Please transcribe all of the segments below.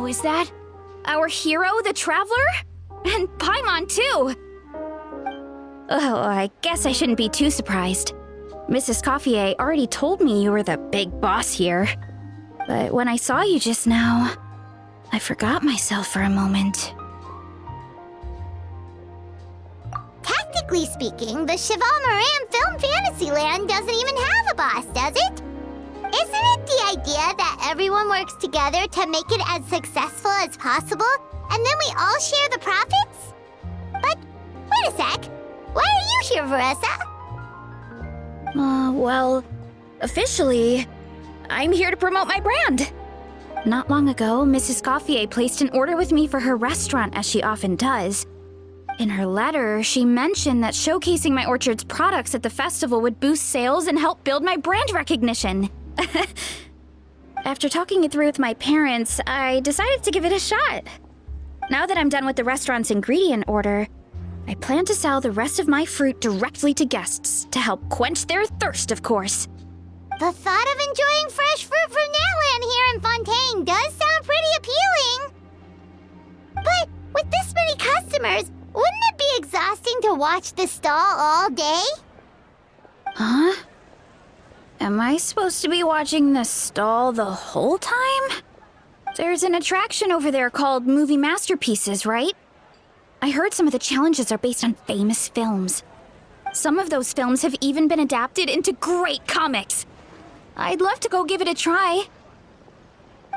is that? Our hero, the Traveler? And Paimon, too! Oh, I guess I shouldn't be too surprised. Mrs. Coiffier already told me you were the big boss here. But when I saw you just now, I forgot myself for a moment. Technically speaking, the Cheval Moran Film Fantasyland doesn't even have a boss, does it? Isn't it the idea that everyone works together to make it as successful as possible, and then we all share the profits? But, wait a sec. Why are you here, Varesa? Well, officially, I'm here to promote my brand. Not long ago, Mrs. Coiffier placed an order with me for her restaurant, as she often does. In her letter, she mentioned that showcasing my orchard's products at the festival would boost sales and help build my brand recognition. After talking it through with my parents, I decided to give it a shot. Now that I'm done with the restaurant's ingredient order, I plan to sell the rest of my fruit directly to guests to help quench their thirst, of course. The thought of enjoying fresh fruit from Natland here in Fontaine does sound pretty appealing. But with this many customers, wouldn't it be exhausting to watch the stall all day? Huh? Am I supposed to be watching the stall the whole time? There's an attraction over there called Movie Masterpieces, right? I heard some of the challenges are based on famous films. Some of those films have even been adapted into great comics. I'd love to go give it a try.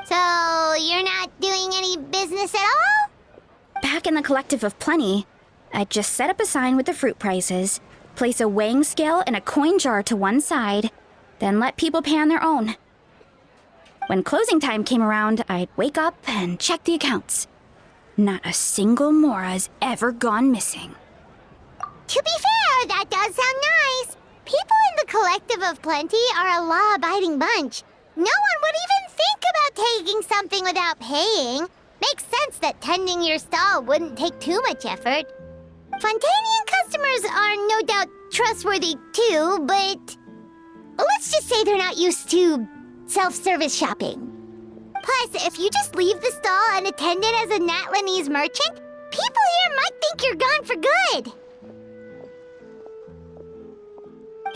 So, you're not doing any business at all? Back in the Collective of Plenty, I'd just set up a sign with the fruit prices, place a weighing scale and a coin jar to one side, then let people pay on their own. When closing time came around, I'd wake up and check the accounts. Not a single Mora's ever gone missing. To be fair, that does sound nice. People in the Collective of Plenty are a law-abiding bunch. No one would even think about taking something without paying. Makes sense that tending your stall wouldn't take too much effort. Fontanian customers are no doubt trustworthy too, but let's just say they're not used to self-service shopping. Plus, if you just leave the stall unattended as a Natlanese merchant, people here might think you're gone for good.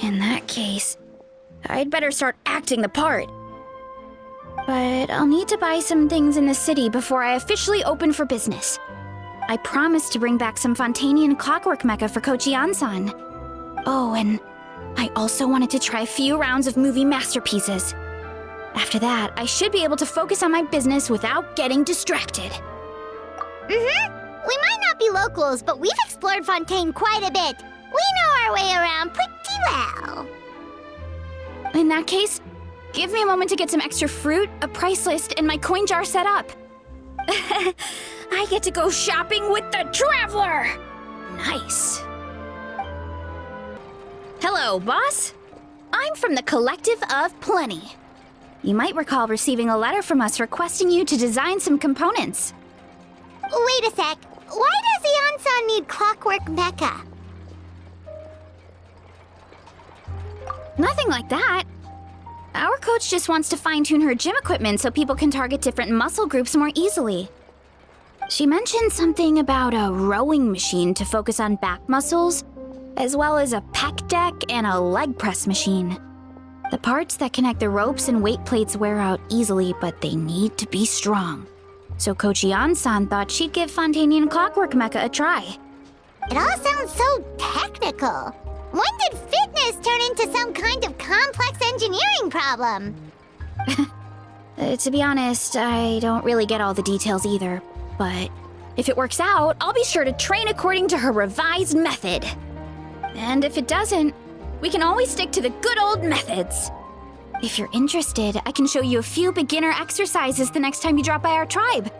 In that case, I'd better start acting the part. But I'll need to buy some things in the city before I officially open for business. I promised to bring back some Fontanian clockwork mecha for Kochi-an-san. Oh, and I also wanted to try a few rounds of movie masterpieces. After that, I should be able to focus on my business without getting distracted. We might not be locals, but we've explored Fontaine quite a bit. We know our way around pretty well. In that case, give me a moment to get some extra fruit, a price list, and my coin jar set up. I get to go shopping with the Traveler! Nice. Hello, boss. I'm from the Collective of Plenty. You might recall receiving a letter from us requesting you to design some components. Wait a sec. Why does Ian-san need clockwork mecha? Nothing like that. Our coach just wants to fine-tune her gym equipment so people can target different muscle groups more easily. She mentioned something about a rowing machine to focus on back muscles, as well as a pec deck and a leg press machine. The parts that connect the ropes and weight plates wear out easily, but they need to be strong. So Kochi-an-san thought she'd give Fontanian Clockwork Mecha a try. It all sounds so technical. When did fitness turn into some kind of complex engineering problem? To be honest, I don't really get all the details either. But if it works out, I'll be sure to train according to her revised method. And if it doesn't, we can always stick to the good old methods. If you're interested, I can show you a few beginner exercises the next time you drop by our tribe.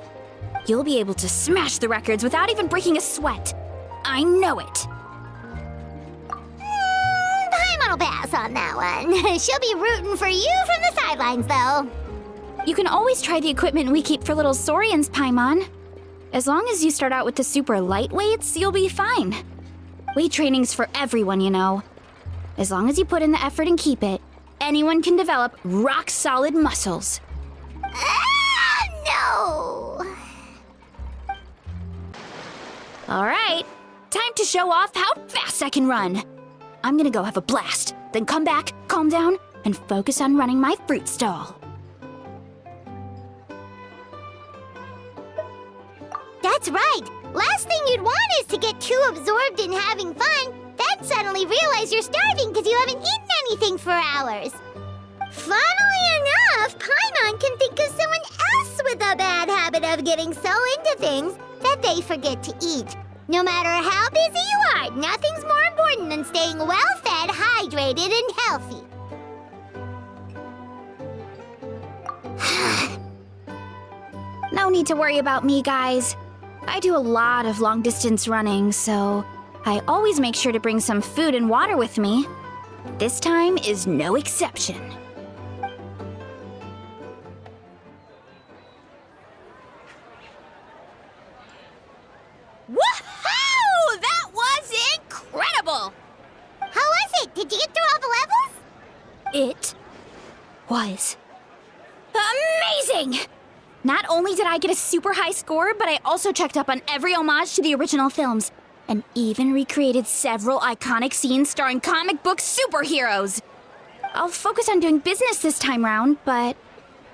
You'll be able to smash the records without even breaking a sweat. I know it. Paimon will pass on that one. She'll be rooting for you from the sidelines, though. You can always try the equipment we keep for little Saurians, Paimon. As long as you start out with the super light weights, you'll be fine. Weight training's for everyone, you know. As long as you put in the effort and keep it, anyone can develop rock-solid muscles. No! All right, time to show off how fast I can run. I'm gonna go have a blast, then come back, calm down, and focus on running my fruit stall. That's right. Last thing you'd want is to get too absorbed in having fun, then suddenly realize you're starving because you haven't eaten anything for hours. Funnily enough, Paimon can think of someone else with a bad habit of getting so into things that they forget to eat. No matter how busy you are, nothing's more important than staying well-fed, hydrated, and healthy. No need to worry about me, guys. I do a lot of long-distance running, so I always make sure to bring some food and water with me. This time is no exception. Woohoo! That was incredible! How was it? Did you get through all the levels? It was amazing! Not only did I get a super high score, but I also checked up on every homage to the original films, and even recreated several iconic scenes starring comic book superheroes. I'll focus on doing business this time round, but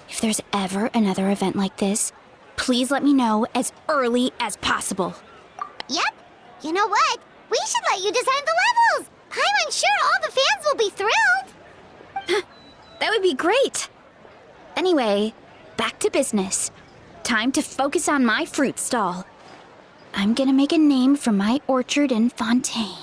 if there's ever another event like this, please let me know as early as possible. Yep. You know what? We should let you design the levels. I'm sure all the fans will be thrilled. That would be great. Anyway, back to business. Time to focus on my fruit stall. I'm gonna make a name for my orchard and fontaine.